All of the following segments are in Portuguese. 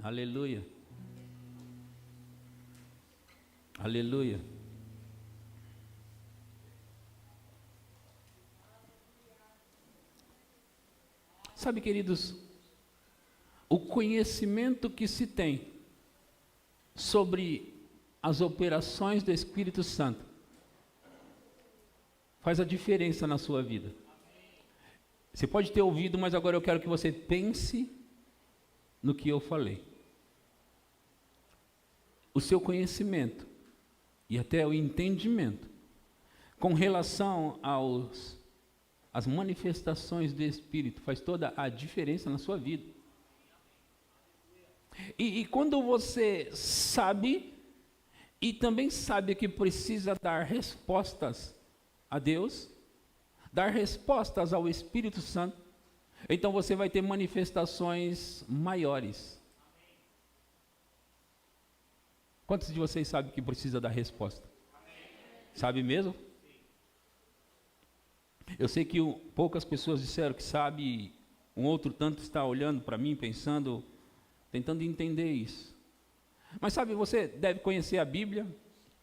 Aleluia. Aleluia. Sabe, queridos, o conhecimento que se tem sobre as operações do Espírito Santo faz a diferença na sua vida. Você pode ter ouvido, mas agora eu quero que você pense no que eu falei. O seu conhecimento e até o entendimento com relação às manifestações do Espírito faz toda a diferença na sua vida. E quando você sabe, e também sabe que precisa dar respostas a Deus, dar respostas ao Espírito Santo, então você vai ter manifestações maiores. Quantos de vocês sabem que precisa dar resposta? Sabe mesmo? Eu sei que poucas pessoas disseram que sabe, um outro tanto está olhando para mim, pensando, tentando entender isso. Mas sabe, você deve conhecer a Bíblia,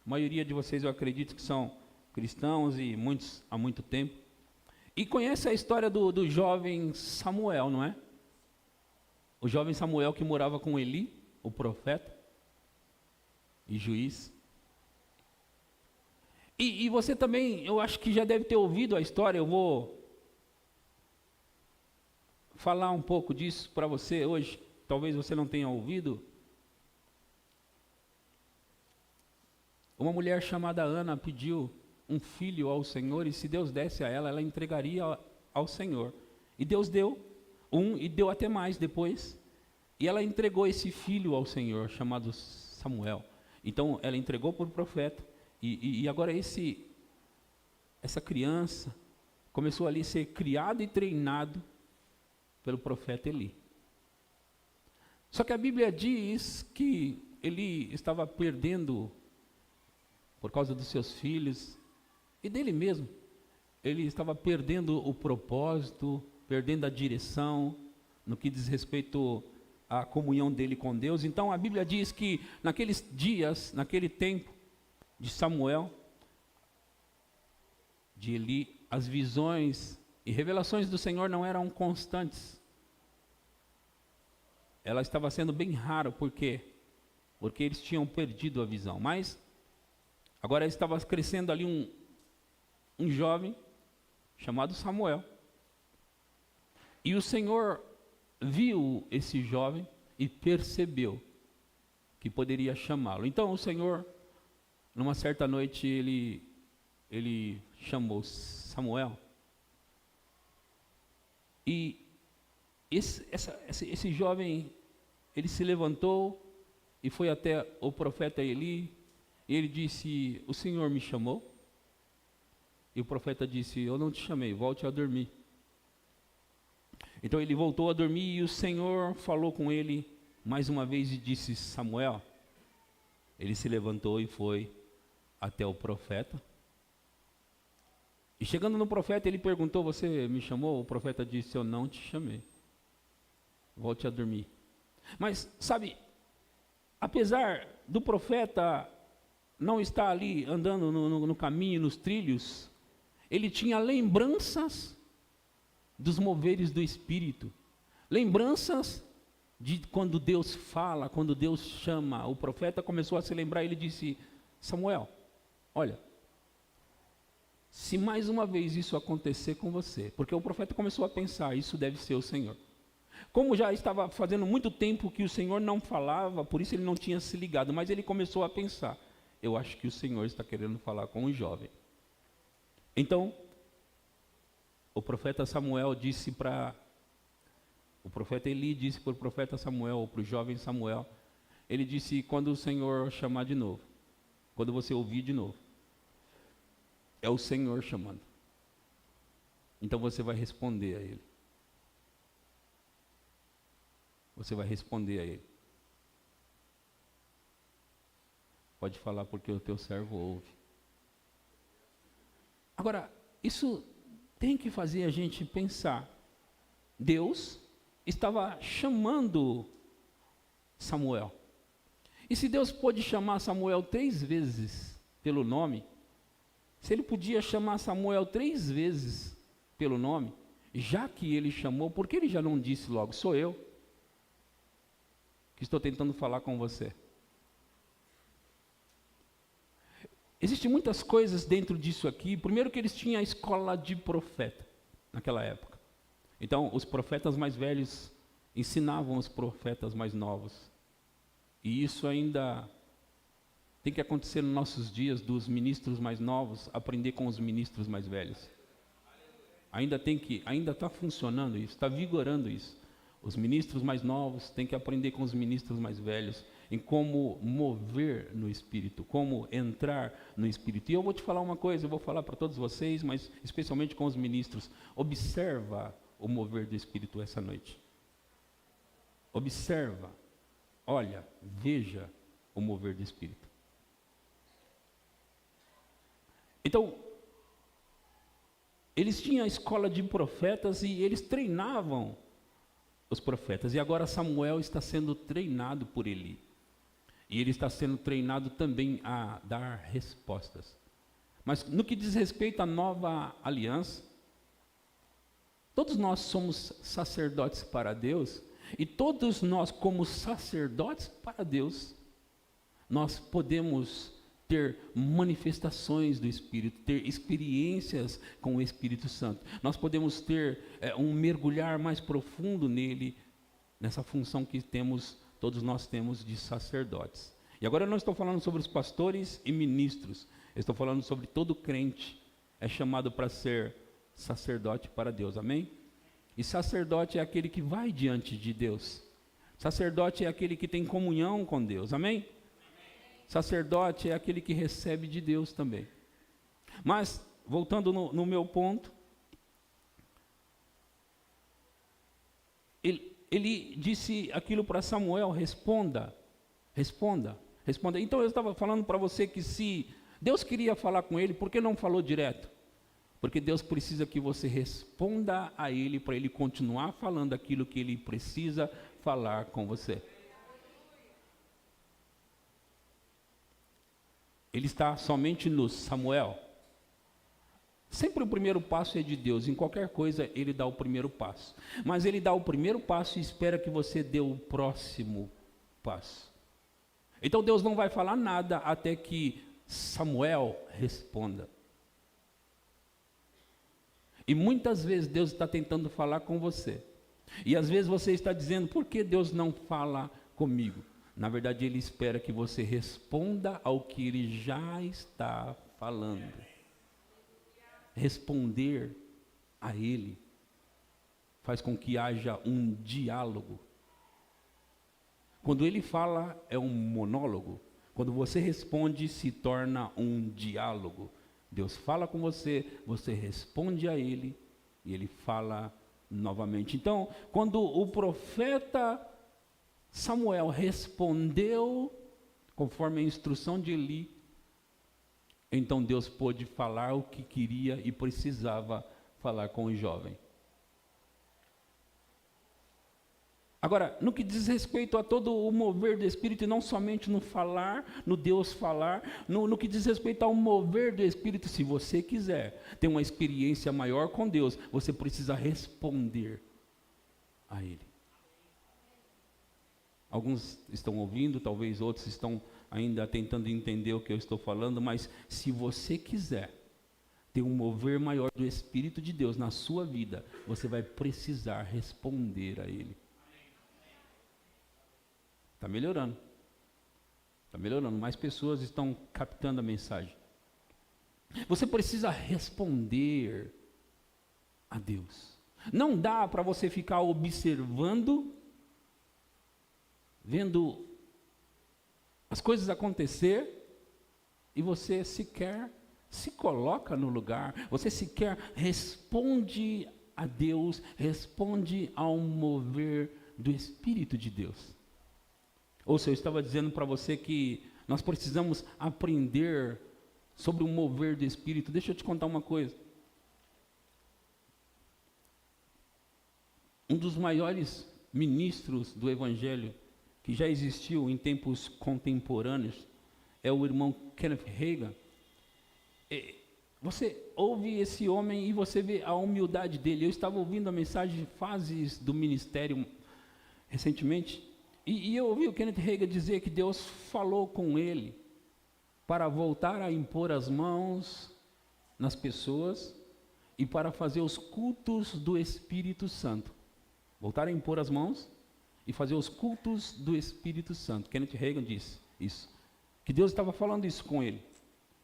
a maioria de vocês eu acredito que são cristãos e muitos há muito tempo, e conhece a história do jovem Samuel, não é? O jovem Samuel que morava com Eli, o profeta e juiz. E você também, eu acho que já deve ter ouvido a história, eu vou falar um pouco disso para você hoje, talvez você não tenha ouvido. Uma mulher chamada Ana pediu um filho ao Senhor, e se Deus desse a ela, ela entregaria ao Senhor. E Deus deu um, e deu até mais depois, e ela entregou esse filho ao Senhor, chamado Samuel. Então ela entregou para o profeta, e agora essa criança começou ali a ser criado e treinado pelo profeta Eli. Só que a Bíblia diz que Eli estava perdendo, por causa dos seus filhos e dele mesmo, ele estava perdendo o propósito, perdendo a direção no que diz respeito à comunhão dele com Deus. Então a Bíblia diz que naqueles dias, naquele tempo de Samuel, de Eli, as visões e revelações do Senhor não eram constantes. Ela estava sendo bem rara, por quê? Porque eles tinham perdido a visão. Mas agora estava crescendo ali um jovem chamado Samuel. E o Senhor viu esse jovem e percebeu que poderia chamá-lo. Então o Senhor, numa certa noite, ele chamou Samuel. E esse jovem, ele se levantou e foi até o profeta Eli. E ele disse: o Senhor me chamou? E o profeta disse: eu não te chamei, volte a dormir. Então ele voltou a dormir, e o Senhor falou com ele mais uma vez e disse: Samuel. Ele se levantou e foi até o profeta. E chegando no profeta, ele perguntou: você me chamou? O profeta disse: eu não te chamei, volte a dormir. Mas sabe, apesar do profeta não estar ali andando no caminho, nos trilhos, ele tinha lembranças dos moveres do Espírito, lembranças de quando Deus fala, quando Deus chama. O profeta começou a se lembrar, ele disse: Samuel, olha, se mais uma vez isso acontecer com você, porque o profeta começou a pensar, isso deve ser o Senhor. Como já estava fazendo muito tempo que o Senhor não falava, por isso ele não tinha se ligado, mas ele começou a pensar: eu acho que o Senhor está querendo falar com o jovem. Então, o profeta Samuel disse o profeta Eli disse para o profeta Samuel, ou para o jovem Samuel, ele disse: quando o Senhor chamar de novo, quando você ouvir de novo, é o Senhor chamando. Então você vai responder a Ele. Você vai responder a Ele. Pode falar, porque o teu servo ouve. Agora, isso tem que fazer a gente pensar. Deus estava chamando Samuel. E se Deus pôde chamar Samuel 3 vezes pelo nome, se ele podia chamar Samuel 3 vezes pelo nome, já que ele chamou, por que ele já não disse logo, sou eu que estou tentando falar com você? Existem muitas coisas dentro disso aqui. Primeiro que eles tinham a escola de profeta, naquela época. Então, os profetas mais velhos ensinavam os profetas mais novos. E isso ainda tem que acontecer nos nossos dias, dos ministros mais novos, aprender com os ministros mais velhos. Ainda está funcionando isso, está vigorando isso. Os ministros mais novos têm que aprender com os ministros mais velhos, em como mover no Espírito, como entrar no Espírito. E eu vou te falar uma coisa, eu vou falar para todos vocês, mas especialmente com os ministros. Observa o mover do Espírito essa noite. Observa, olha, veja o mover do Espírito. Então, eles tinham a escola de profetas e eles treinavam os profetas. E agora Samuel está sendo treinado por Eli. E ele está sendo treinado também a dar respostas. Mas no que diz respeito à nova aliança, todos nós somos sacerdotes para Deus, e todos nós, como sacerdotes para Deus, nós podemos ter manifestações do Espírito, ter experiências com o Espírito Santo. Nós podemos ter um mergulhar mais profundo nele, nessa função que temos, todos nós temos de sacerdotes. E agora eu não estou falando sobre os pastores e ministros, eu estou falando sobre todo crente é chamado para ser sacerdote para Deus, amém? E sacerdote é aquele que vai diante de Deus. Sacerdote é aquele que tem comunhão com Deus, amém? Sacerdote é aquele que recebe de Deus também. Mas, voltando no meu ponto, ele disse aquilo para Samuel, responda. Então eu estava falando para você que se Deus queria falar com ele, por que não falou direto? Porque Deus precisa que você responda a ele, para ele continuar falando aquilo que ele precisa falar com você. Ele está somente no Samuel. Sempre o primeiro passo é de Deus. Em qualquer coisa, ele dá o primeiro passo. Mas ele dá o primeiro passo e espera que você dê o próximo passo. Então Deus não vai falar nada até que Samuel responda. E muitas vezes Deus está tentando falar com você. E às vezes você está dizendo, por que Deus não fala comigo? Na verdade, Ele espera que você responda ao que Ele já está falando. Responder a Ele faz com que haja um diálogo. Quando Ele fala, é um monólogo. Quando você responde, se torna um diálogo. Deus fala com você, você responde a Ele, e Ele fala novamente. Então, quando o profeta Samuel respondeu conforme a instrução de Eli, então Deus pôde falar o que queria e precisava falar com o jovem. Agora, no que diz respeito a todo o mover do Espírito, e não somente no falar, no Deus falar, no que diz respeito ao mover do Espírito, se você quiser ter uma experiência maior com Deus, você precisa responder a Ele. Alguns estão ouvindo, talvez outros estão ainda tentando entender o que eu estou falando, mas se você quiser ter um mover maior do Espírito de Deus na sua vida, você vai precisar responder a Ele. Está melhorando. Está melhorando. Mais pessoas estão captando a mensagem. Você precisa responder a Deus. Não dá para você ficar observando, vendo as coisas acontecer, e você sequer se coloca no lugar, você sequer responde a Deus, responde ao mover do Espírito de Deus. Ou seja, eu estava dizendo para você que nós precisamos aprender sobre o mover do Espírito. Deixa eu te contar uma coisa. Um dos maiores ministros do Evangelho que já existiu em tempos contemporâneos, é o irmão Kenneth Hagin. Você ouve esse homem e você vê a humildade dele. Eu estava ouvindo a mensagem de Fases do Ministério recentemente, e eu ouvi o Kenneth Hagin dizer que Deus falou com ele para voltar a impor as mãos nas pessoas e para fazer os cultos do Espírito Santo. Voltar a impor as mãos e fazer os cultos do Espírito Santo. Kenneth Hagin disse isso, que Deus estava falando isso com ele.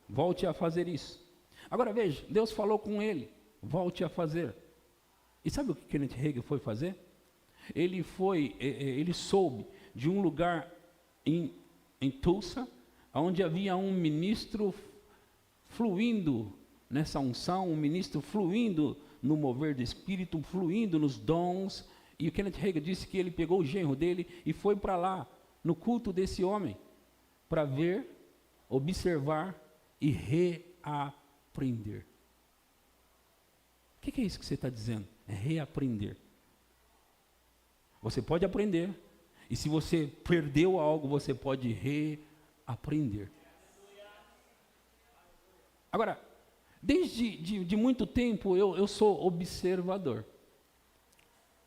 Volte a fazer isso. Agora veja, Deus falou com ele, volte a fazer. E sabe o que Kenneth Hagin foi fazer? Ele soube de um lugar em Tulsa, onde havia um ministro fluindo nessa unção, um ministro fluindo no mover do Espírito, fluindo nos dons. E o Kenneth Hagin disse que ele pegou o genro dele e foi para lá, no culto desse homem, para ver, observar e reaprender. O que é isso que você está dizendo? É reaprender. Você pode aprender, e se você perdeu algo, você pode reaprender. Agora, desde muito tempo eu sou observador.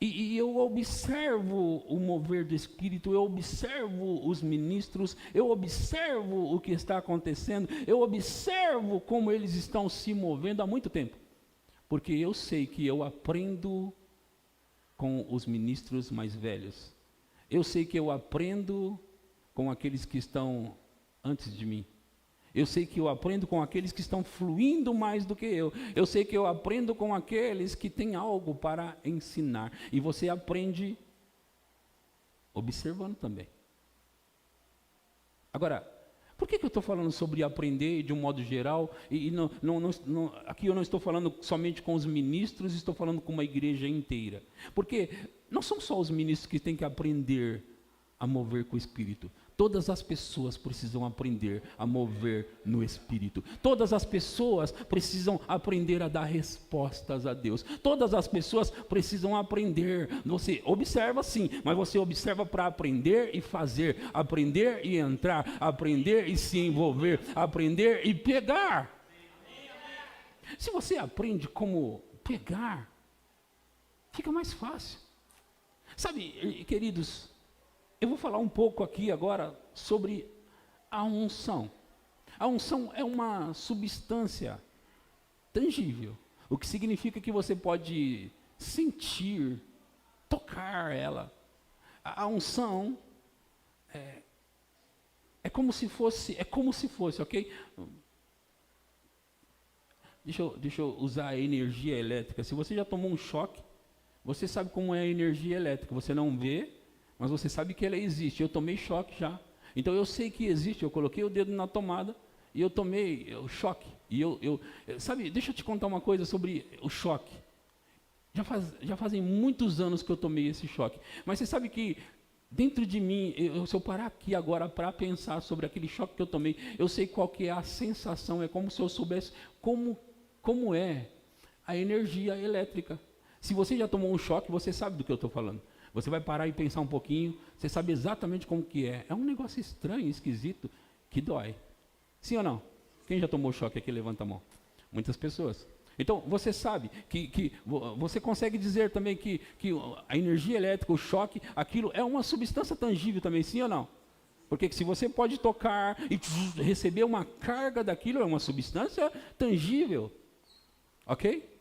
E eu observo o mover do Espírito, eu observo os ministros, eu observo o que está acontecendo, eu observo como eles estão se movendo há muito tempo. Porque eu sei que eu aprendo com os ministros mais velhos. Eu sei que eu aprendo com aqueles que estão antes de mim. Eu sei que eu aprendo com aqueles que estão fluindo mais do que eu. Eu sei que eu aprendo com aqueles que têm algo para ensinar. E você aprende observando também. Agora, por que eu estou falando sobre aprender de um modo geral? Aqui eu não estou falando somente com os ministros, estou falando com uma igreja inteira. Porque não são só os ministros que têm que aprender a mover com o Espírito. Todas as pessoas precisam aprender a mover no Espírito. Todas as pessoas precisam aprender a dar respostas a Deus. Todas as pessoas precisam aprender. Você observa sim, mas você observa para aprender e fazer. Aprender e entrar. Aprender e se envolver. Aprender e pegar. Se você aprende como pegar, fica mais fácil. Sabe, queridos, eu vou falar um pouco aqui agora sobre a unção. A unção é uma substância tangível, o que significa que você pode sentir, tocar ela. A unção é como se fosse, ok? Deixa eu usar a energia elétrica. Se você já tomou um choque, você sabe como é a energia elétrica. Você não vê, mas você sabe que ela existe. Eu tomei choque já. Então eu sei que existe. Eu coloquei o dedo na tomada e eu tomei o choque. E sabe, deixa eu te contar uma coisa sobre o choque. Já fazem muitos anos que eu tomei esse choque. Mas você sabe que dentro de mim, se eu parar aqui agora para pensar sobre aquele choque que eu tomei, eu sei qual que é a sensação. É como se eu soubesse como é a energia elétrica. Se você já tomou um choque, você sabe do que eu estou falando. Você vai parar e pensar um pouquinho, você sabe exatamente como que é. É um negócio estranho, esquisito, que dói. Sim ou não? Quem já tomou choque aqui, levanta a mão. Muitas pessoas. Então, você sabe que você consegue dizer também que a energia elétrica, o choque, aquilo é uma substância tangível também, sim ou não? Porque se você pode tocar e receber uma carga daquilo, é uma substância tangível. Ok?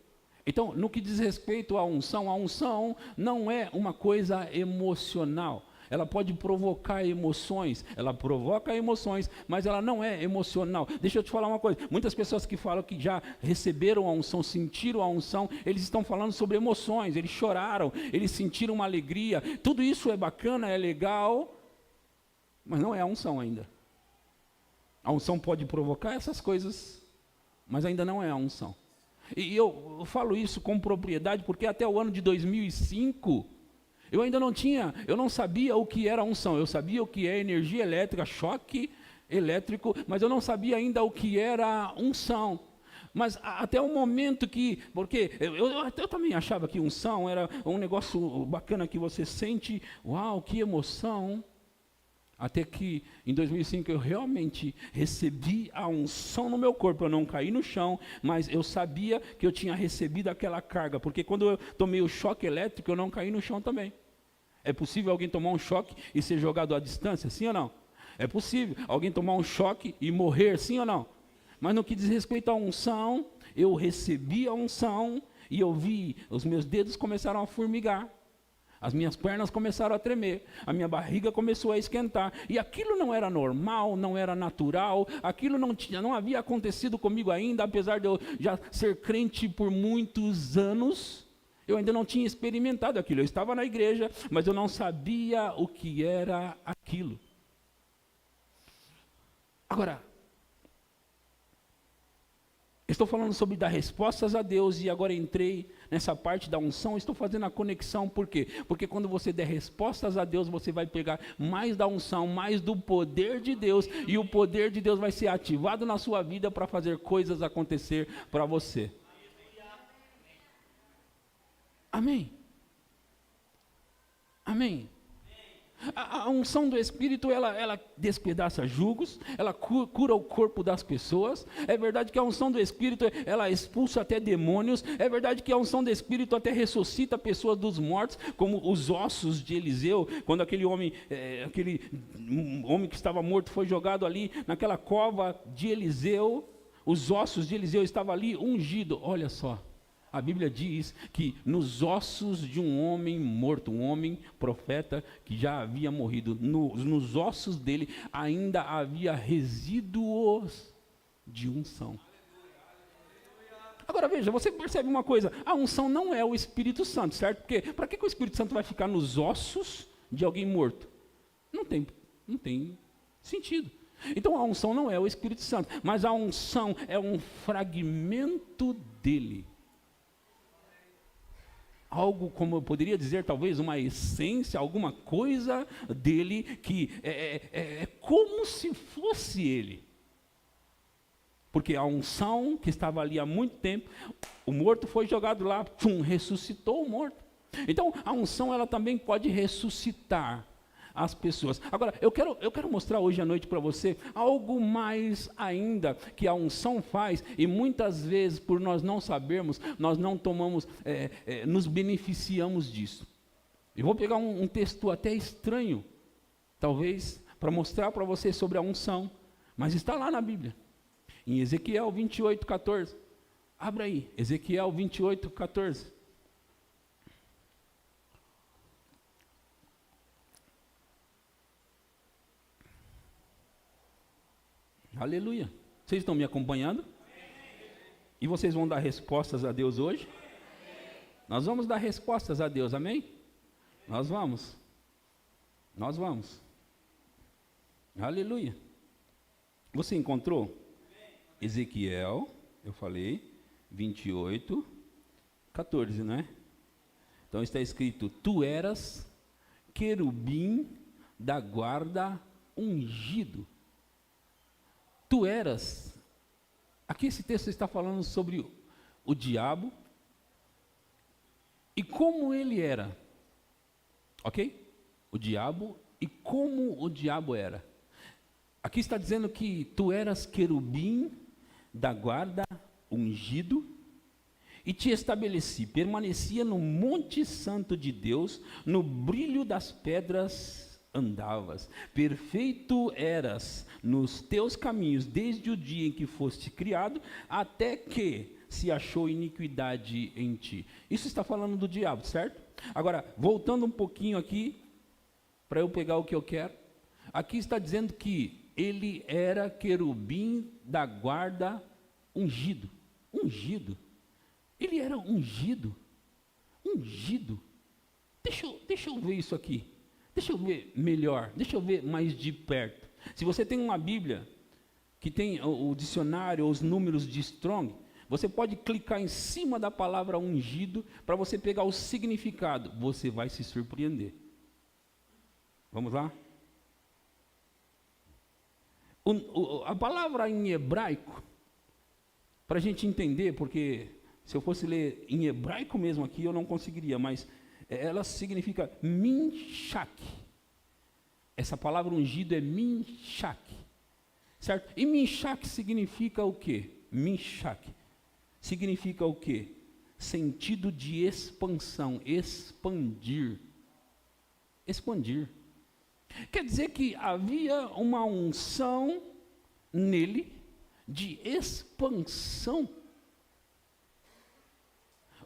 Então, no que diz respeito à unção não é uma coisa emocional. Ela pode provocar emoções, ela provoca emoções, mas ela não é emocional. Deixa eu te falar uma coisa, muitas pessoas que falam que já receberam a unção, sentiram a unção, eles estão falando sobre emoções, eles choraram, eles sentiram uma alegria, tudo isso é bacana, é legal, mas não é a unção ainda. A unção pode provocar essas coisas, mas ainda não é a unção. E eu falo isso com propriedade, porque até o ano de 2005, eu não sabia o que era unção. Eu sabia o que é energia elétrica, choque elétrico, mas eu não sabia ainda o que era unção. Mas até o momento porque eu também achava que unção era um negócio bacana que você sente, uau, que emoção. Até que em 2005 eu realmente recebi a unção no meu corpo. Eu não caí no chão, mas eu sabia que eu tinha recebido aquela carga. Porque quando eu tomei o choque elétrico, eu não caí no chão também. É possível alguém tomar um choque e ser jogado à distância, sim ou não? É possível alguém tomar um choque e morrer, sim ou não? Mas no que diz respeito à unção, eu recebi a unção e eu vi, os meus dedos começaram a formigar. As minhas pernas começaram a tremer, a minha barriga começou a esquentar, e aquilo não era normal, não era natural, aquilo não havia acontecido comigo ainda, apesar de eu já ser crente por muitos anos, eu ainda não tinha experimentado aquilo. Eu estava na igreja, mas eu não sabia o que era aquilo. Agora, estou falando sobre dar respostas a Deus e agora entrei nessa parte da unção, estou fazendo a conexão, por quê? Porque quando você der respostas a Deus, você vai pegar mais da unção, mais do poder de Deus, e o poder de Deus vai ser ativado na sua vida para fazer coisas acontecer para você. Amém? Amém? A unção do Espírito, ela despedaça jugos, ela cura o corpo das pessoas. É verdade que a unção do Espírito, ela expulsa até demônios. É verdade que a unção do Espírito até ressuscita pessoas dos mortos, como os ossos de Eliseu, quando aquele homem que estava morto foi jogado ali naquela cova de Eliseu, os ossos de Eliseu estavam ali ungidos. Olha só. A Bíblia diz que nos ossos de um homem morto, um homem profeta que já havia morrido, nos ossos dele ainda havia resíduos de unção. Agora veja, você percebe uma coisa, a unção não é o Espírito Santo, certo? Porque para que o Espírito Santo vai ficar nos ossos de alguém morto? Não tem sentido. Então a unção não é o Espírito Santo, mas a unção é um fragmento dele. Algo, como eu poderia dizer, talvez uma essência, alguma coisa dele que é como se fosse ele. Porque a unção que estava ali há muito tempo, o morto foi jogado lá, ressuscitou o morto. Então a unção, ela também pode ressuscitar as pessoas. Agora, eu quero mostrar hoje à noite para você algo mais ainda que a unção faz, e muitas vezes, por nós não sabermos, nós não tomamos, nos beneficiamos disso. Eu vou pegar um texto até estranho, talvez, para mostrar para você sobre a unção, mas está lá na Bíblia, em Ezequiel 28:14. Abra aí, Ezequiel 28:14. Aleluia. Vocês estão me acompanhando? E vocês vão dar respostas a Deus hoje? Nós vamos dar respostas a Deus, amém? Nós vamos. Aleluia. Você encontrou? Ezequiel, eu falei, 28:14, não é? Então está escrito: tu eras querubim da guarda ungido. Tu eras, aqui esse texto está falando sobre o diabo e como ele era, ok? O diabo e como o diabo era. Aqui está dizendo que tu eras querubim da guarda ungido e te estabeleci, permanecia no monte santo de Deus, no brilho das pedras andavas, perfeito eras nos teus caminhos, desde o dia em que foste criado, até que se achou iniquidade em ti. Isso está falando do diabo, certo? Agora, voltando um pouquinho aqui, para eu pegar o que eu quero, aqui está dizendo que ele era querubim da guarda ungido. Ele era ungido. Deixa eu ver isso aqui. Deixa eu ver melhor, deixa eu ver mais de perto. Se você tem uma Bíblia que tem o dicionário, os números de Strong, você pode clicar em cima da palavra ungido para você pegar o significado. Você vai se surpreender. Vamos lá? A palavra em hebraico, para a gente entender, porque se eu fosse ler em hebraico mesmo aqui, eu não conseguiria, mas ela significa minshak. É Essa palavra ungido é Minshak, certo? E Minshak significa o quê? Minshak significa o quê? Sentido de expansão, expandir. Expandir. Quer dizer que havia uma unção nele de expansão.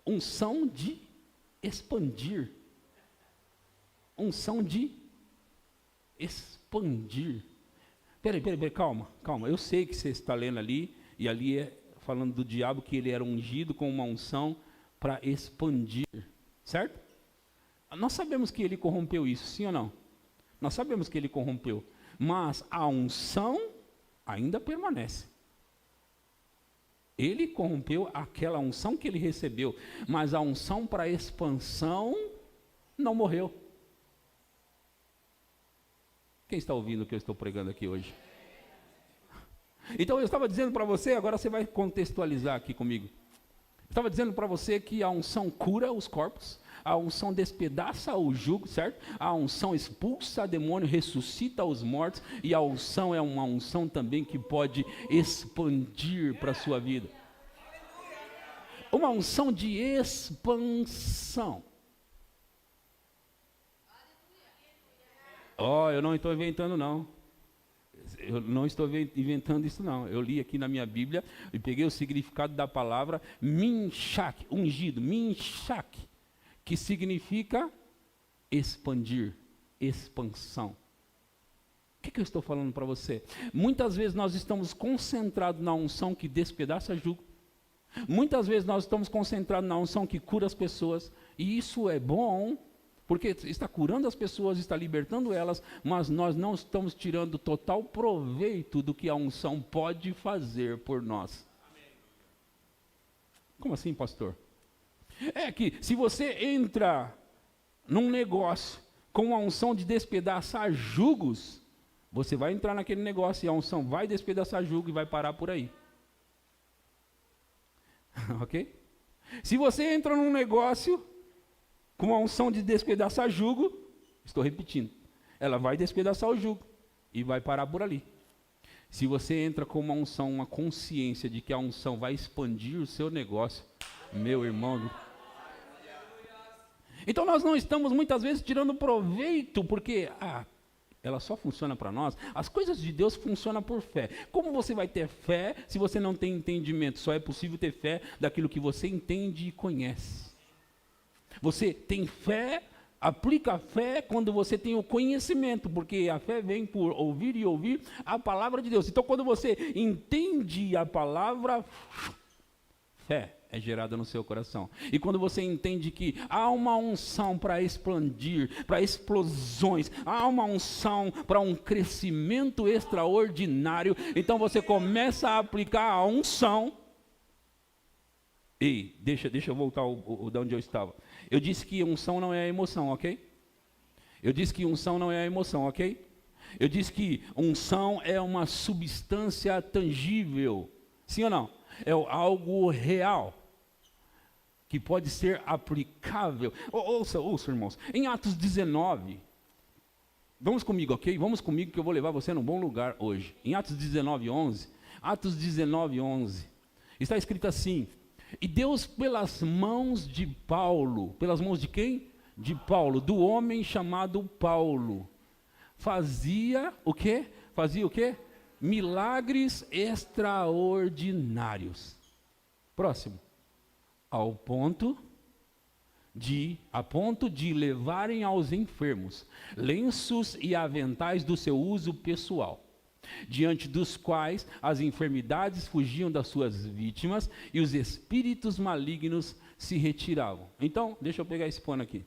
Unção de expandir. Unção de expandir. Peraí, calma. Eu sei que você está lendo ali, e ali é falando do diabo, que ele era ungido com uma unção para expandir, certo? Nós sabemos que ele corrompeu isso, sim ou não? Nós sabemos que ele corrompeu, mas a unção ainda permanece. Ele corrompeu aquela unção que ele recebeu, mas a unção para expansão não morreu. Quem está ouvindo o que eu estou pregando aqui hoje? Então eu estava dizendo para você, agora você vai contextualizar aqui comigo. Eu estava dizendo para você que a unção cura os corpos, a unção despedaça o jugo, certo? A unção expulsa demônio, ressuscita os mortos, e a unção é uma unção também que pode expandir para a sua vida. Uma unção de expansão. Eu não estou inventando não. Eu não estou inventando isso não. Eu li aqui na minha Bíblia e peguei o significado da palavra Minshak, ungido, Minshak, que significa expandir, expansão. O que eu estou falando para você? Muitas vezes nós estamos concentrados na unção que despedaça jugo. Muitas vezes nós estamos concentrados na unção que cura as pessoas. E isso é bom, porque está curando as pessoas, está libertando elas, mas nós não estamos tirando total proveito do que a unção pode fazer por nós. Como assim, pastor? É que se você entra num negócio com a unção de despedaçar jugos, você vai entrar naquele negócio e a unção vai despedaçar jugo e vai parar por aí. Ok? Se você entra num negócio com a unção de despedaçar jugo, estou repetindo, ela vai despedaçar o jugo e vai parar por ali. Se você entra com uma unção, uma consciência de que a unção vai expandir o seu negócio, meu irmão. Então nós não estamos muitas vezes tirando proveito, porque ela só funciona para nós. As coisas de Deus funcionam por fé. Como você vai ter fé se você não tem entendimento? Só é possível ter fé daquilo que você entende e conhece. Você tem fé, aplica a fé quando você tem o conhecimento, porque a fé vem por ouvir e ouvir a palavra de Deus. Então quando você entende a palavra, fé é gerada no seu coração. E quando você entende que há uma unção para expandir, para explosões, há uma unção para um crescimento extraordinário, então você começa a aplicar a unção. Ei, deixa eu voltar de onde eu estava. Eu disse que unção não é a emoção, ok? Eu disse que unção não é a emoção, ok? Eu disse que unção é uma substância tangível. Sim ou não? É algo real, que pode ser aplicável. Ouça, irmãos. Em Atos 19, vamos comigo, ok? Vamos comigo que eu vou levar você num bom lugar hoje. Em Atos 19, 11. Atos 19, 11. Está escrito assim: e Deus pelas mãos de Paulo, pelas mãos de quem? De Paulo, do homem chamado Paulo, fazia o quê? Fazia o quê? Milagres extraordinários. Próximo. A ponto de levarem aos enfermos lenços e aventais do seu uso pessoal, diante dos quais as enfermidades fugiam das suas vítimas e os espíritos malignos se retiravam. Então, deixa eu pegar esse pano aqui.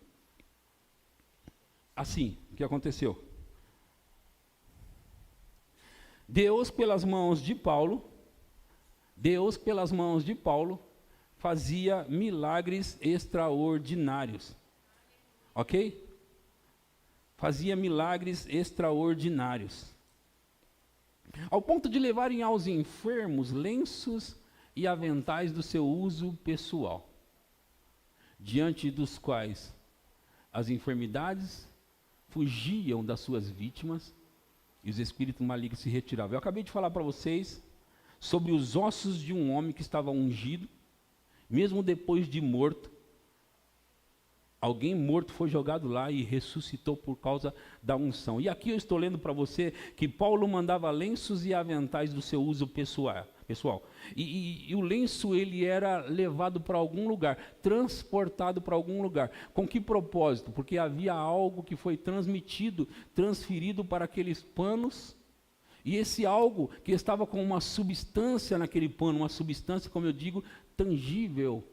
Assim, o que aconteceu? Deus pelas mãos de Paulo, fazia milagres extraordinários. Ok? Fazia milagres extraordinários. Ao ponto de levarem aos enfermos lenços e aventais do seu uso pessoal, diante dos quais as enfermidades fugiam das suas vítimas e os espíritos malignos se retiravam. Eu acabei de falar para vocês sobre os ossos de um homem que estava ungido, mesmo depois de morto. Alguém morto foi jogado lá e ressuscitou por causa da unção. E aqui eu estou lendo para você que Paulo mandava lenços e aventais do seu uso pessoal. E o lenço ele era levado para algum lugar, transportado para algum lugar. Com que propósito? Porque havia algo que foi transferido para aqueles panos. E esse algo que estava com uma substância naquele pano, uma substância, como eu digo, tangível.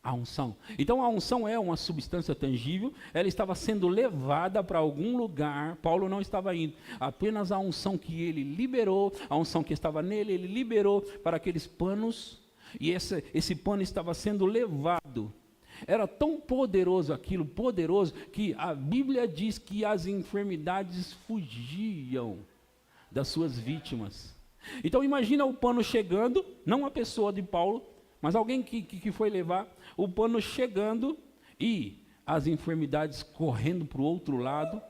A unção. Então a unção é uma substância tangível, ela estava sendo levada para algum lugar, Paulo não estava indo, apenas a unção que ele liberou, a unção que estava nele, ele liberou para aqueles panos, e esse pano estava sendo levado. Era tão poderoso aquilo, poderoso, que a Bíblia diz que as enfermidades fugiam das suas vítimas. Então imagina o pano chegando, não a pessoa de Paulo, mas alguém que foi levar o pano chegando e as enfermidades correndo para o outro lado.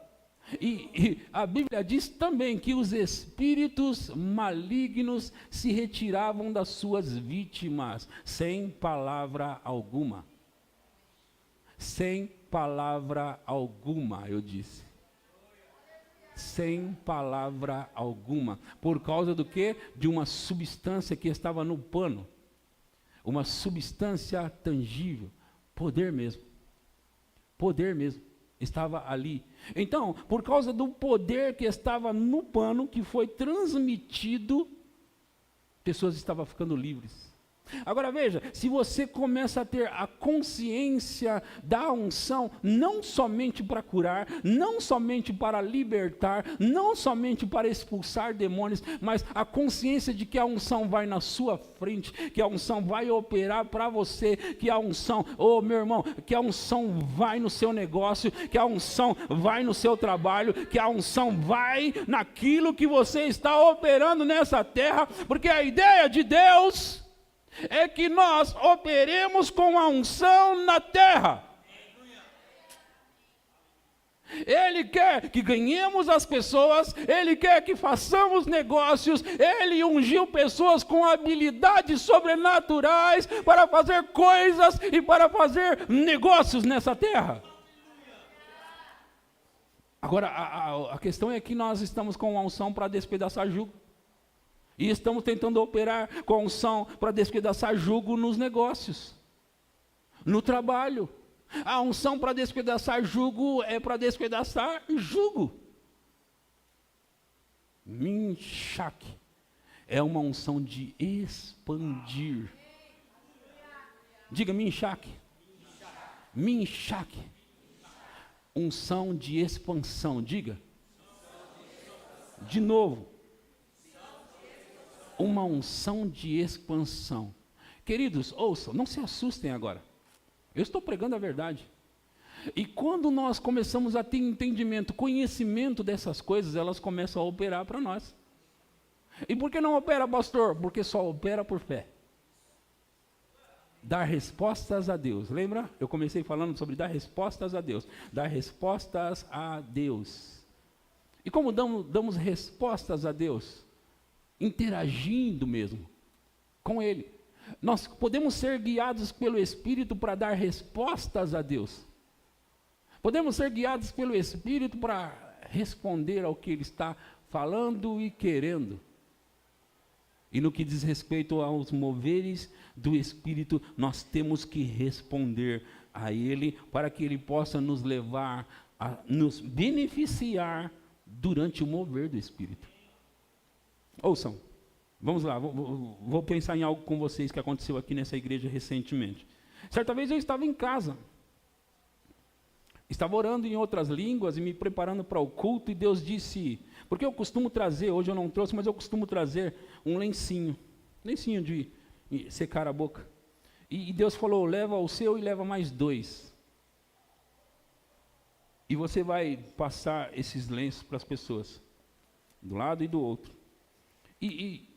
E a Bíblia diz também que os espíritos malignos se retiravam das suas vítimas, sem palavra alguma. Sem palavra alguma, eu disse. Sem palavra alguma. Por causa do quê? De uma substância que estava no pano. Uma substância tangível, poder mesmo, estava ali. Então, por causa do poder que estava no pano, que foi transmitido, pessoas estavam ficando livres. Agora veja, se você começa a ter a consciência da unção, não somente para curar, não somente para libertar, não somente para expulsar demônios, mas a consciência de que a unção vai na sua frente, que a unção vai operar para você, que a unção, meu irmão, que a unção vai no seu negócio, que a unção vai no seu trabalho, que a unção vai naquilo que você está operando nessa terra, porque a ideia de Deus é que nós operemos com a unção na terra. Ele quer que ganhemos as pessoas, Ele quer que façamos negócios, Ele ungiu pessoas com habilidades sobrenaturais para fazer coisas e para fazer negócios nessa terra. Agora, a questão é que nós estamos com a unção para despedaçar jugo. E estamos tentando operar com a unção para despedaçar jugo nos negócios, no trabalho. A unção para despedaçar jugo é para despedaçar jugo. Minchaque é uma unção de expandir. Diga minchaque. Minchaque. Unção de expansão. Diga. De novo. Uma unção de expansão. Queridos, ouçam, não se assustem agora. Eu estou pregando a verdade. E quando nós começamos a ter entendimento, conhecimento dessas coisas, elas começam a operar para nós. E por que não opera, pastor? Porque só opera por fé. Dar respostas a Deus. Lembra? Eu comecei falando sobre dar respostas a Deus. Dar respostas a Deus. E como damos respostas a Deus? Interagindo mesmo com Ele. Nós podemos ser guiados pelo Espírito para dar respostas a Deus. Podemos ser guiados pelo Espírito para responder ao que Ele está falando e querendo. E no que diz respeito aos moveres do Espírito, nós temos que responder a Ele para que Ele possa nos levar a nos beneficiar durante o mover do Espírito. Ouçam, vamos lá, vou pensar em algo com vocês que aconteceu aqui nessa igreja recentemente. Certa vez eu estava em casa, estava orando em outras línguas e me preparando para o culto, e Deus disse, porque eu costumo trazer, hoje eu não trouxe, mas eu costumo trazer um lencinho de secar a boca. E Deus falou, leva o seu e leva mais 2. E você vai passar esses lenços para as pessoas, do lado e do outro. E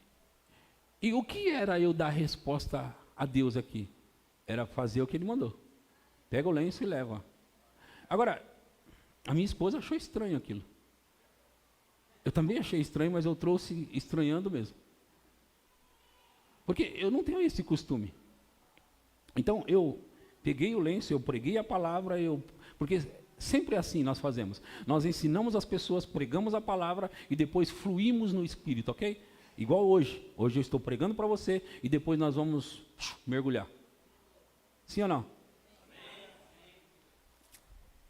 o que era eu dar resposta a Deus aqui? Era fazer o que Ele mandou. Pega o lenço e leva. Agora, A minha esposa achou estranho aquilo. Eu também achei estranho, mas eu trouxe estranhando mesmo. Porque eu não tenho esse costume. Então, eu peguei o lenço, eu preguei a palavra, porque sempre assim nós fazemos. Nós ensinamos as pessoas, pregamos a palavra e depois fluímos no Espírito, ok? Igual hoje. Hoje eu estou pregando para você e depois nós vamos mergulhar. Sim ou não?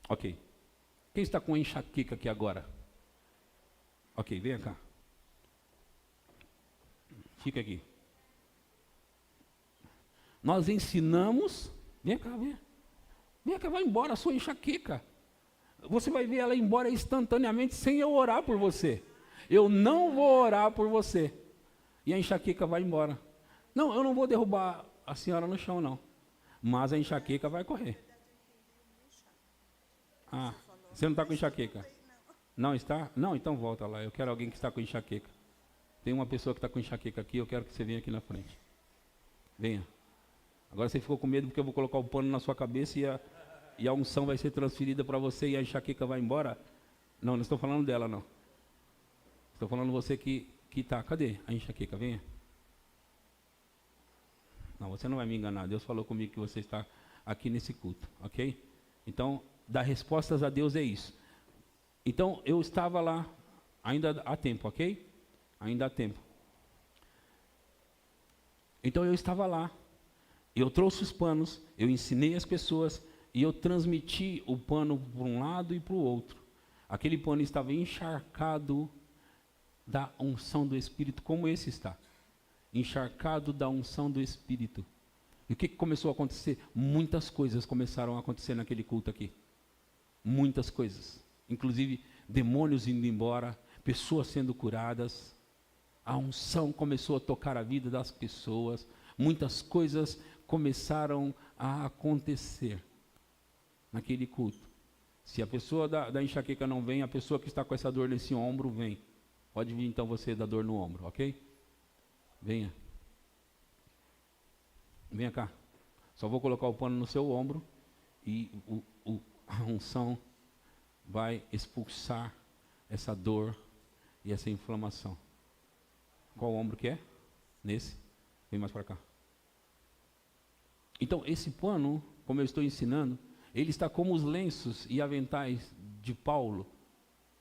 Ok. Quem está com enxaqueca aqui agora? Ok, venha cá. Fica aqui. Nós ensinamos. Vem cá, vem. Vem cá, vai embora a sua enxaqueca. Você vai ver ela ir embora instantaneamente sem eu orar por você. Eu não vou orar por você. E a enxaqueca vai embora. Não, eu não vou derrubar a senhora no chão, não. Mas a enxaqueca vai correr. Ah, você não está com enxaqueca? Não está? Não, então volta lá. Eu quero alguém que está com enxaqueca. Tem uma pessoa que está com enxaqueca aqui, eu quero que você venha aqui na frente. Venha. Agora você ficou com medo porque eu vou colocar o pano na sua cabeça e a unção vai ser transferida para você e a enxaqueca vai embora? Não estou falando dela, não. Estou falando você que está. Cadê a enxaqueca? Venha. Não, você não vai me enganar. Deus falou comigo que você está aqui nesse culto, ok? Então, dar respostas a Deus é isso. Então, eu estava lá, ainda há tempo, ok? Ainda há tempo. Então, eu estava lá, eu trouxe os panos, eu ensinei as pessoas e eu transmiti o pano para um lado e para o outro. Aquele pano estava encharcado da unção do Espírito, como esse está. Encharcado da unção do Espírito. E o que começou a acontecer? Muitas coisas começaram a acontecer naquele culto aqui. Muitas coisas. Inclusive, demônios indo embora, pessoas sendo curadas. A unção começou a tocar a vida das pessoas. Muitas coisas começaram a acontecer naquele culto. Se a pessoa da enxaqueca não vem, a pessoa que está com essa dor nesse ombro vem. Pode vir então você da dor no ombro, ok? Venha. Venha cá. Só vou colocar o pano no seu ombro e a unção vai expulsar essa dor e essa inflamação. Qual ombro que é? Nesse. Vem mais para cá. Então, esse pano, como eu estou ensinando, ele está como os lenços e aventais de Paulo.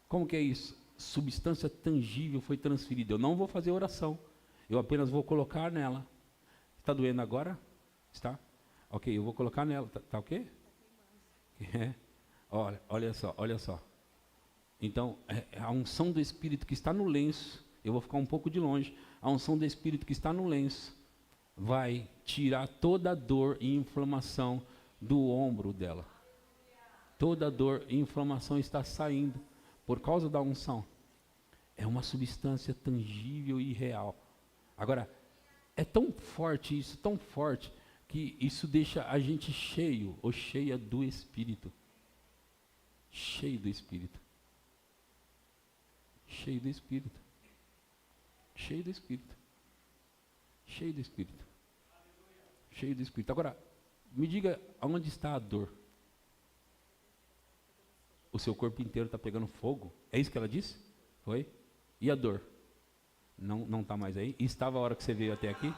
Como que é isso? Substância tangível foi transferida. Eu não vou fazer oração. Eu apenas vou colocar nela. Está doendo agora? Está? Ok, eu vou colocar nela. Tá ok? É. Olha só. Então, a unção do Espírito que está no lenço, eu vou ficar um pouco de longe, a unção do Espírito que está no lenço vai tirar toda a dor e inflamação do ombro dela. Toda a dor e inflamação está saindo por causa da unção. É uma substância tangível e real. Agora, é tão forte isso, tão forte, que isso deixa a gente cheio ou cheia do Espírito. Cheio do Espírito. Cheio do Espírito. Cheio do Espírito. Cheio do Espírito. Cheio do Espírito. Agora, me diga aonde está a dor. O seu corpo inteiro está pegando fogo? É isso que ela disse? Foi? E a dor? Não está mais aí? E estava a hora que você veio até aqui?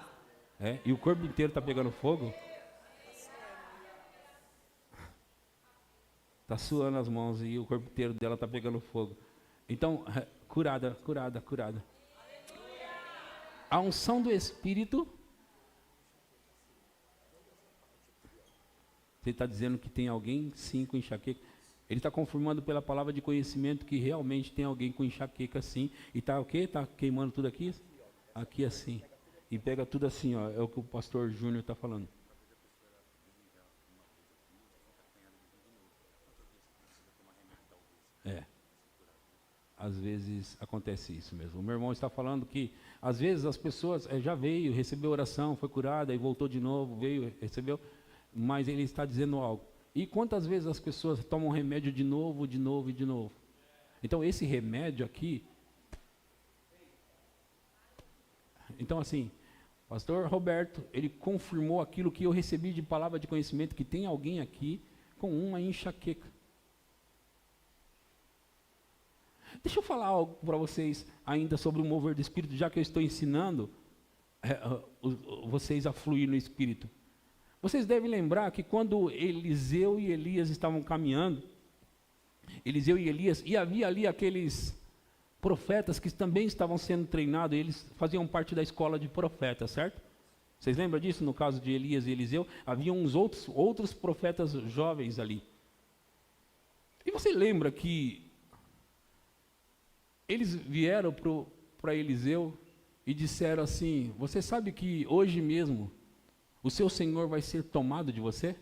É? E o corpo inteiro está pegando fogo? Está suando as mãos e o corpo inteiro dela está pegando fogo. Então, curada. A unção do Espírito. Você está dizendo que tem alguém, sim, com enxaqueca. Ele está confirmando pela palavra de conhecimento que realmente tem alguém com enxaqueca, sim. E está o quê? Está queimando tudo aqui? Aqui assim. E pega tudo assim, ó. É o que o pastor Júnior está falando. Às vezes acontece isso mesmo. O meu irmão está falando que, às vezes, as pessoas já veio, recebeu oração, foi curada e voltou de novo, veio, recebeu, mas ele está dizendo algo. E quantas vezes as pessoas tomam remédio de novo. Então, esse remédio aqui... Então, assim, pastor Roberto, ele confirmou aquilo que eu recebi de palavra de conhecimento, que tem alguém aqui com uma enxaqueca. Deixa eu falar algo para vocês ainda sobre o mover do Espírito, já que eu estou ensinando vocês a fluir no Espírito. Vocês devem lembrar que quando Eliseu e Elias estavam caminhando, Eliseu e Elias, e havia ali aqueles profetas que também estavam sendo treinados, eles faziam parte da escola de profetas, certo? Vocês lembram disso no caso de Elias e Eliseu? Havia uns outros profetas jovens ali. E você lembra que eles vieram para Eliseu e disseram assim: você sabe que hoje mesmo o seu Senhor vai ser tomado de você?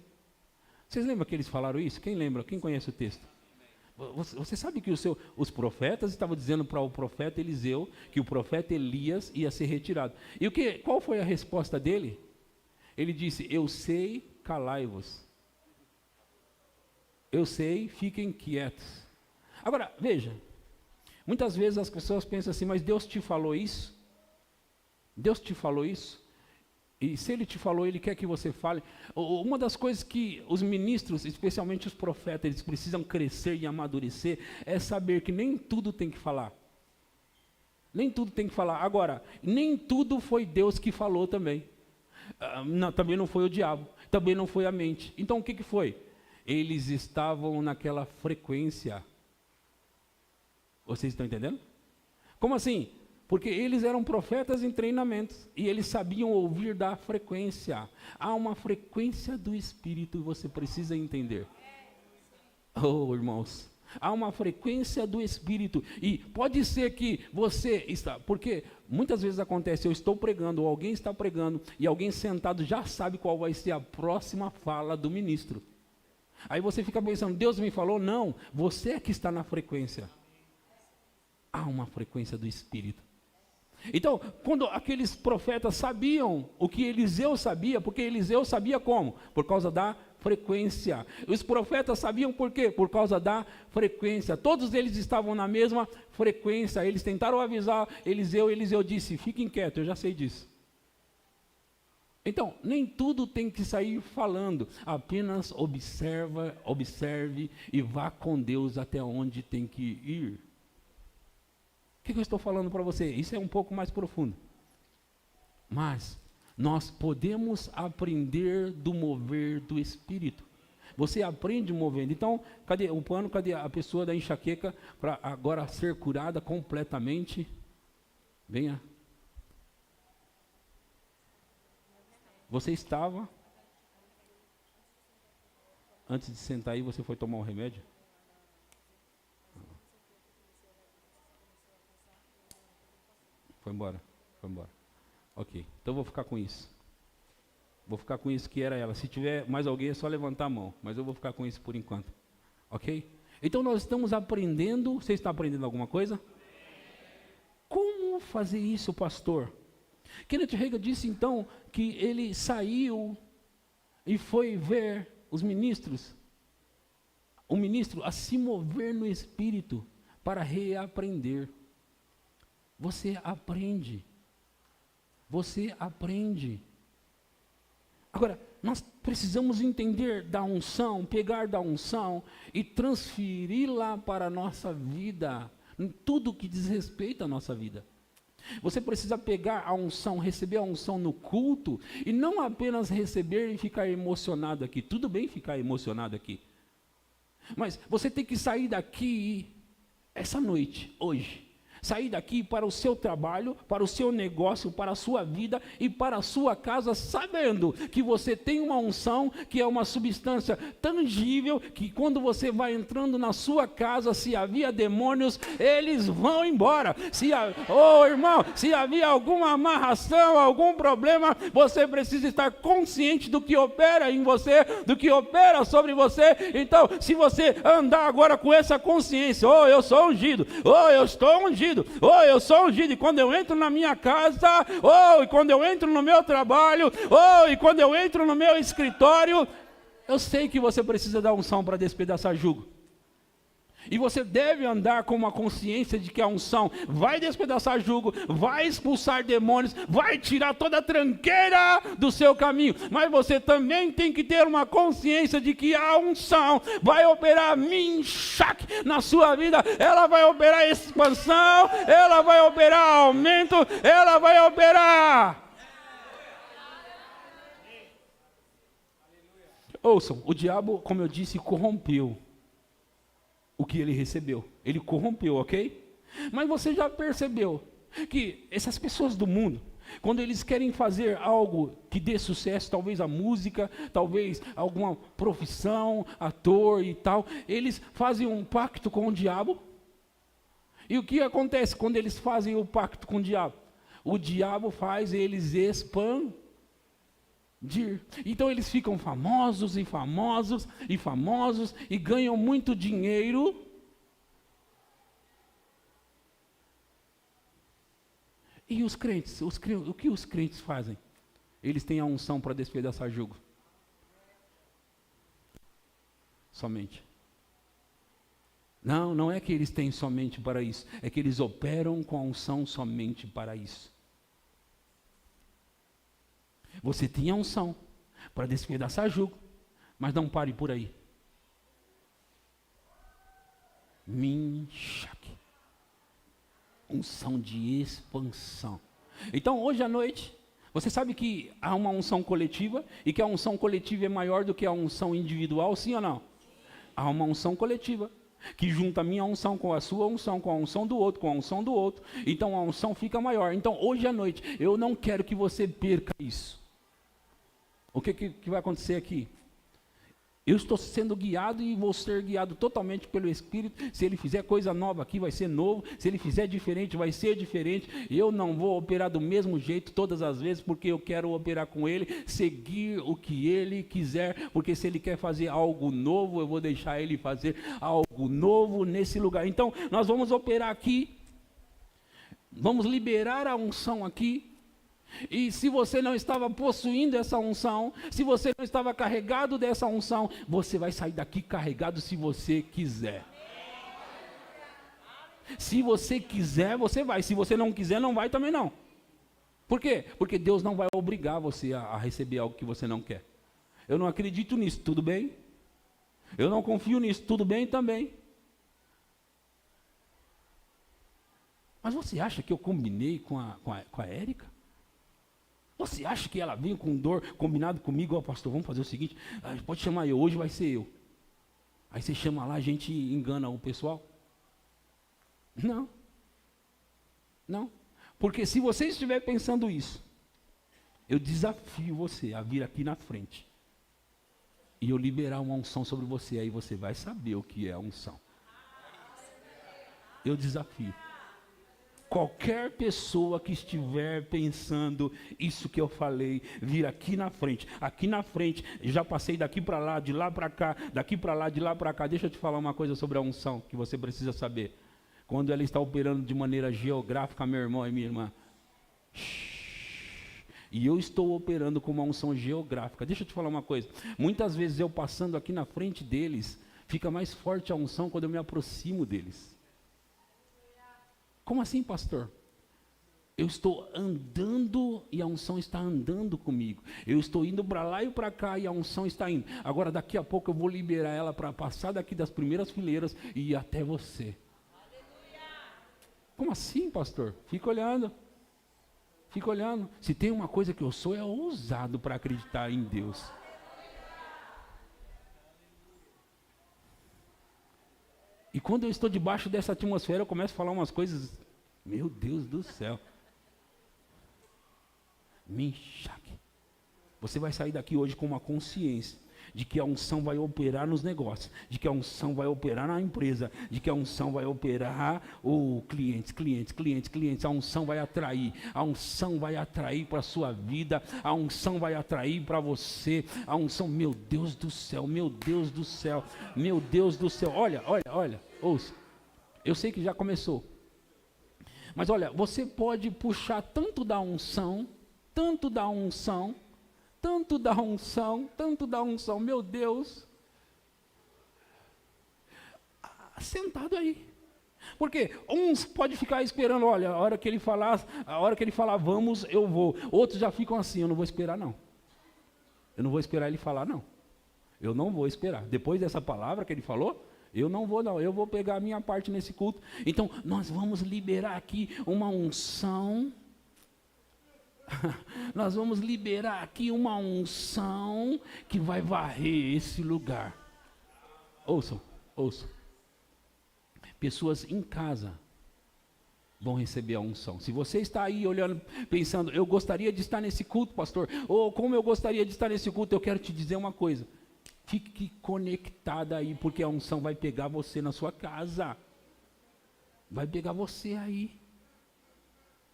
Vocês lembram que eles falaram isso? Quem lembra? Quem conhece o texto? Você sabe que os profetas estavam dizendo para o profeta Eliseu que o profeta Elias ia ser retirado. E qual foi a resposta dele? Ele disse: eu sei, calai-vos. Eu sei, fiquem quietos. Agora, veja, muitas vezes as pessoas pensam assim: mas Deus te falou isso? Deus te falou isso? E se Ele te falou, Ele quer que você fale. Uma das coisas que os ministros, especialmente os profetas, eles precisam crescer e amadurecer, é saber que nem tudo tem que falar. Nem tudo tem que falar. Agora, nem tudo foi Deus que falou também. Também não foi o diabo, também não foi a mente. Então o que foi? Eles estavam naquela frequência. Vocês estão entendendo? Como assim? Porque eles eram profetas em treinamentos e eles sabiam ouvir da frequência. Há uma frequência do Espírito e você precisa entender. Oh, irmãos, há uma frequência do Espírito e pode ser que você está, porque muitas vezes acontece, eu estou pregando ou alguém está pregando e alguém sentado já sabe qual vai ser a próxima fala do ministro. Aí você fica pensando: Deus me falou? Não, você é que está na frequência. Há uma frequência do Espírito. Então, quando aqueles profetas sabiam o que Eliseu sabia, porque Eliseu sabia como? Por causa da frequência. Os profetas sabiam por quê? Por causa da frequência. Todos eles estavam na mesma frequência. Eles tentaram avisar Eliseu, Eliseu disse: fiquem quietos, eu já sei disso. Então, nem tudo tem que sair falando, apenas observe e vá com Deus até onde tem que ir. O que eu estou falando para você? Isso é um pouco mais profundo. Mas nós podemos aprender do mover do Espírito. Você aprende movendo. Então, cadê o pano? Cadê a pessoa da enxaqueca para agora ser curada completamente? Venha. Você estava, antes de sentar aí, você foi tomar um remédio? Foi embora. Ok, então eu vou ficar com isso. Vou ficar com isso que era ela. Se tiver mais alguém, é só levantar a mão. Mas eu vou ficar com isso por enquanto. Ok? Então nós estamos aprendendo. Você está aprendendo alguma coisa? Como fazer isso, pastor? Kenneth Hagin disse então que ele saiu e foi ver os ministros. O ministro a se mover no Espírito para reaprender. Você aprende. Agora, nós precisamos entender da unção, pegar da unção e transferi-la para a nossa vida, em tudo que diz respeito à nossa vida. Você precisa pegar a unção, receber a unção no culto, e não apenas receber e ficar emocionado aqui. Tudo bem ficar emocionado aqui. Mas você tem que sair daqui, essa noite, hoje. Sair daqui para o seu trabalho, para o seu negócio, para a sua vida e para a sua casa, sabendo que você tem uma unção, que é uma substância tangível, que quando você vai entrando na sua casa, se havia demônios, eles vão embora. Irmão, se havia alguma amarração, algum problema, você precisa estar consciente do que opera em você, do que opera sobre você. Então, se você andar agora com essa consciência: eu sou ungido, eu estou ungido, eu sou ungido, e quando eu entro na minha casa, e quando eu entro no meu trabalho, e quando eu entro no meu escritório, eu sei que você precisa dar unção para despedaçar jugo. E você deve andar com uma consciência de que a unção vai despedaçar jugo, vai expulsar demônios, vai tirar toda a tranqueira do seu caminho. Mas você também tem que ter uma consciência de que a unção vai operar minchaque na sua vida. Ela vai operar expansão, ela vai operar aumento, ela vai operar. Ouçam, o diabo, como eu disse, corrompeu o que ele recebeu. Ele corrompeu, ok? Mas você já percebeu que essas pessoas do mundo, quando eles querem fazer algo que dê sucesso, talvez a música, talvez alguma profissão, ator e tal, eles fazem um pacto com o diabo. E o que acontece quando eles fazem o pacto com o diabo? O diabo faz eles expandir. Então eles ficam famosos e famosos e famosos e ganham muito dinheiro. E os crentes, o que os crentes fazem? Eles têm a unção para despedaçar jugo. Somente. Não é que eles têm somente para isso, é que eles operam com a unção somente para isso. Você tem a unção para despedaçar jugo, mas não pare por aí. Minchaque. Unção de expansão. Então, hoje à noite, você sabe que há uma unção coletiva e que a unção coletiva é maior do que a unção individual, sim ou não? Há uma unção coletiva que junta a minha unção com a sua unção, com a unção do outro, com a unção do outro. Então, a unção fica maior. Então, hoje à noite, eu não quero que você perca isso. O que vai acontecer aqui? Eu estou sendo guiado e vou ser guiado totalmente pelo Espírito. Se ele fizer coisa nova aqui, vai ser novo. Se ele fizer diferente, vai ser diferente. Eu não vou operar do mesmo jeito todas as vezes, porque eu quero operar com ele, seguir o que ele quiser, porque se ele quer fazer algo novo, eu vou deixar ele fazer algo novo nesse lugar. Então, nós vamos operar aqui, vamos liberar a unção aqui. E se você não estava possuindo essa unção, se você não estava carregado dessa unção, você vai sair daqui carregado se você quiser. Se você quiser, você vai. Se você não quiser, não vai também não. Por quê? Porque Deus não vai obrigar você a receber algo que você não quer. Eu não acredito nisso, tudo bem? Eu não confio nisso, tudo bem também. Mas você acha que eu combinei com a Érica? Você acha que ela veio com dor, combinado comigo? Ó, pastor, vamos fazer o seguinte, pode chamar eu, hoje vai ser eu. Aí você chama lá, a gente engana o pessoal? Não. Porque se você estiver pensando isso, eu desafio você a vir aqui na frente. E eu liberar uma unção sobre você, aí você vai saber o que é a unção. Eu desafio. Qualquer pessoa que estiver pensando isso que eu falei, vir aqui na frente, já passei daqui para lá, de lá para cá, daqui para lá, de lá para cá. Deixa eu te falar uma coisa sobre a unção que você precisa saber. Quando ela está operando de maneira geográfica, meu irmão e minha irmã, e eu estou operando com uma unção geográfica. Deixa eu te falar uma coisa. Muitas vezes eu passando aqui na frente deles, fica mais forte a unção quando eu me aproximo deles. Como assim, pastor? Eu estou andando e a unção está andando comigo. Eu estou indo para lá e para cá e a unção está indo. Agora, daqui a pouco eu vou liberar ela para passar daqui das primeiras fileiras e ir até você. Aleluia. Como assim, pastor? Fica olhando. Se tem uma coisa que eu sou, é ousado para acreditar em Deus. E quando eu estou debaixo dessa atmosfera, eu começo a falar umas coisas, meu Deus do céu. Minchaque. Você vai sair daqui hoje com uma consciência de que a unção vai operar nos negócios, de que a unção vai operar na empresa, de que a unção vai operar clientes, a unção vai atrair para a sua vida, a unção vai atrair para você, a unção, meu Deus do céu, olha, ouça, eu sei que já começou, mas olha, você pode puxar tanto da unção, meu Deus. sentado aí. Porque uns podem ficar esperando, olha, a hora que ele falar vamos, eu vou. Outros já ficam assim, eu não vou esperar não. Eu não vou esperar ele falar não. Eu não vou esperar. Depois dessa palavra que ele falou, eu não vou não. Eu vou pegar a minha parte nesse culto. Então, nós vamos liberar aqui uma unção. Nós vamos liberar aqui uma unção que vai varrer esse lugar. Ouçam. Pessoas em casa vão receber a unção. Se você está aí olhando, pensando, eu gostaria de estar nesse culto, pastor, ou como eu gostaria de estar nesse culto, eu quero te dizer uma coisa. Fique conectada aí, porque a unção vai pegar você na sua casa. Vai pegar você aí.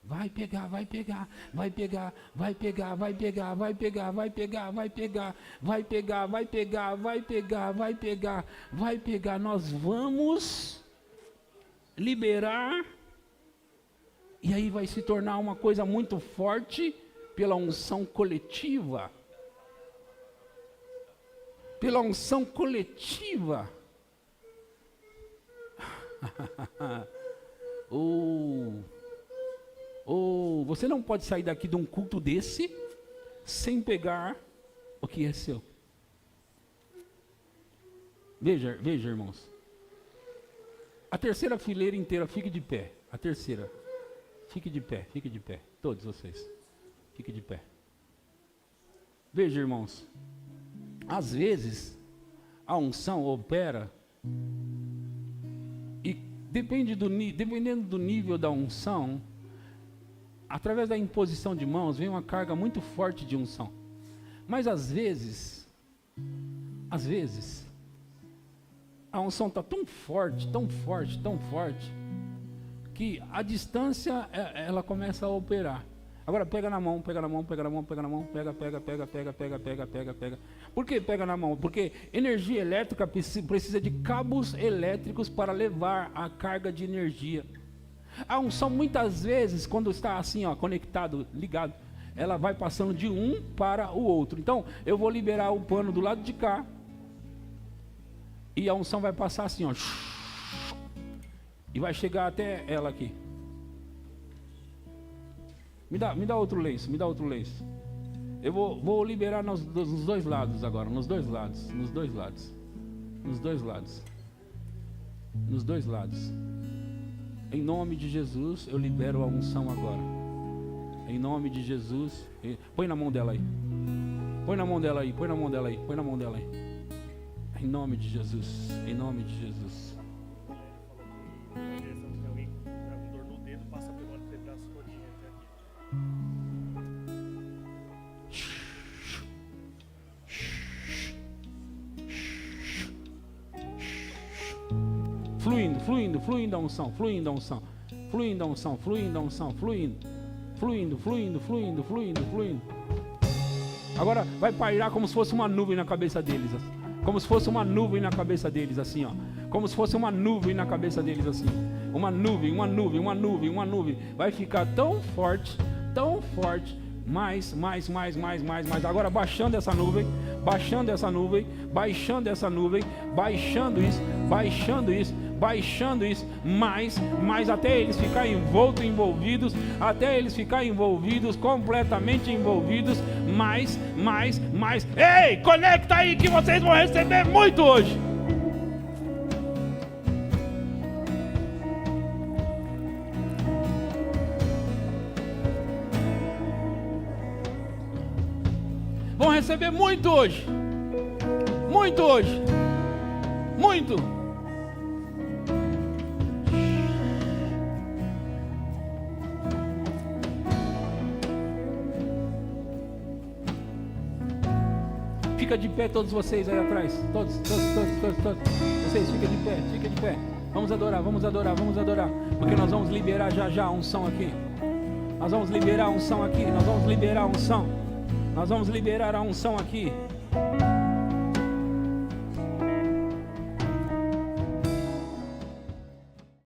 Vai pegar. Nós vamos liberar. E aí vai se tornar uma coisa muito forte pela unção coletiva. Pela unção coletiva. Você não pode sair daqui de um culto desse sem pegar o que é seu. Veja, irmãos. A terceira fileira inteira, fique de pé. A terceira. Fique de pé. Todos vocês. Fique de pé. Veja, irmãos. Às vezes, a unção opera e dependendo do nível da unção, através da imposição de mãos, vem uma carga muito forte de unção. Mas às vezes, a unção está tão forte, que a distância, ela começa a operar. Agora pega na mão, pega. Por que pega na mão? Porque energia elétrica precisa de cabos elétricos para levar a carga de energia. A unção muitas vezes, quando está assim, ó, conectado, ligado, ela vai passando de um para o outro. Então, eu vou liberar o pano do lado de cá, e a unção vai passar assim, ó, e vai chegar até ela aqui. Me dá outro lenço. Eu vou liberar nos dois lados agora, nos dois lados. Em nome de Jesus, eu libero a unção agora. Em nome de Jesus. Põe na mão dela aí. Em nome de Jesus. Alguém com dor no dedo, passa pelo antebraço todinho até aqui. Fluindo a unção. Agora vai pairar como se fosse uma nuvem na cabeça deles. Como se fosse uma nuvem na cabeça deles, assim, ó. Como se fosse uma nuvem na cabeça deles, assim. Uma nuvem. Vai ficar tão forte. Mais. Agora baixando essa nuvem. Baixando isso. Mais até eles ficarem envolvidos. Até eles ficarem envolvidos, completamente envolvidos. Mais. Ei, conecta aí que vocês vão receber muito hoje. Vão receber muito hoje. Muito. Fica de pé todos vocês aí atrás. Todos. Vocês fiquem de pé. Vamos adorar. Porque nós vamos liberar já a unção aqui. Nós vamos liberar a unção aqui.